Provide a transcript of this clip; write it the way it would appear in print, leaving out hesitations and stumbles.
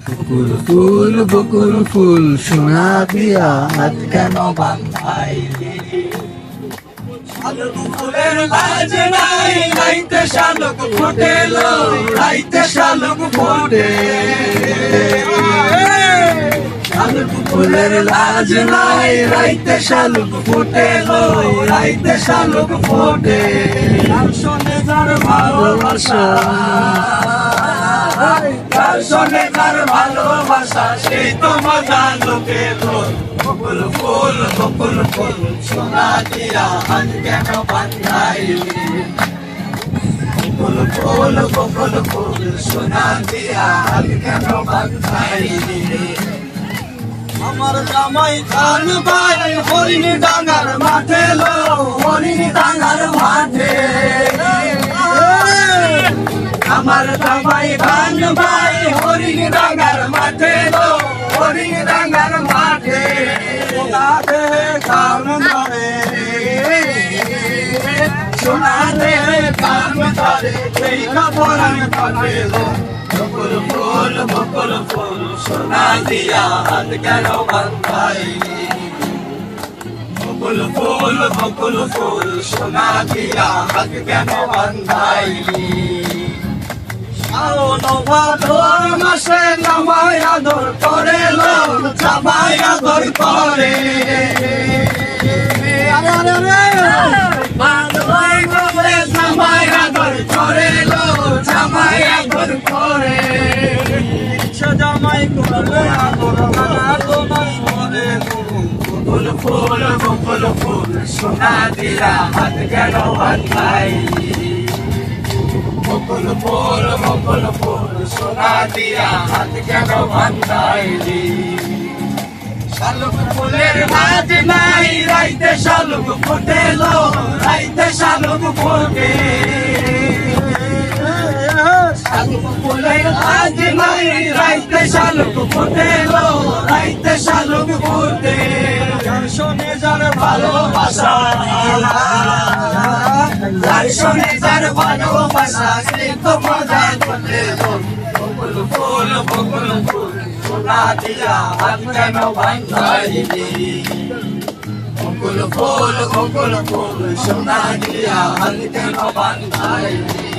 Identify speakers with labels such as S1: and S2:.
S1: বকুল ফুল বকুল ফুল সোনা দিয়া হাত কেন বাঁধাইলি?
S2: শালুক ফুলের লাজ নাই, রাইতে শালুক ফোটেলো, রাইতে শালুক ফোটে। শালুক ফুলের লাজ নাই, রাইতে শালুক ফোটেলো, রাইতে শালুক ফোটে। তার সনে যার ভালোবাসা, তার সনে যার ভালোবাসা, সেই তো মজা লোকে তোর। বকুল ফুল বকুল ফুল সোনা দিয়া হাত কেন বাঁধাইলি? বকুল ফুল বকুল ফুল সোনা দিয়া হাত কেন বাঁধাইলি? আমার জামাই খান ভাই হরিণ ডাঙ্গার মাঠে লো, হরিণ ডাঙ্গার মাঠে। আমার জামাই খান ভাই হরিণ ডাঙ্গার মাঠে লো, হরিণ ডাঙ্গার মাঠে। সোনাতে কাম ধরে, সোনাতে কাম ধরে, সেই কাপড়ান কাটে লো। বকুল ফুল বকুল ফুল সোনা দিয়া হাত কেন বাঁধাইলি? বকুল ফুল বকুল ফুল সোনা দিয়া হাত কেন বাঁধাইলি? শাওন ভাদর মাসে জামাই আদর করে লো, জামাই আদর করে। ভাদর মাসে জামাই আদর করে লো, জামাই আদর করে। জামাই করলে আদর না তোমার মনে। বকুল ফুল বকুল ফুল সোনা দিয়া হাত কেন বাঁধাইলি? বকুল ফুল বকুল ফুল সোনা দিয়া হাত কেন বাঁধাইলি? শালুক ফুলের লাজ নাই, রাইতে শালুক ফোটেলো, রাইতে শালুক ফোটে। শালুক ফুলের লাজ নাই, রাইতে শালুক ফোটেলো, রাইতে শালুক ফোটে। যার শোনে যার ভালোবাসা, যার শোনে যার ভালোবাসা, সে তো মজা করতে। বকুল ফুল বকুল ফুল সোনা দিয়া হাত কেন বাঁধাইলি? বকুল ফুল বকুল ফুল সোনা দিয়া হাত কেন বাঁধাইলি?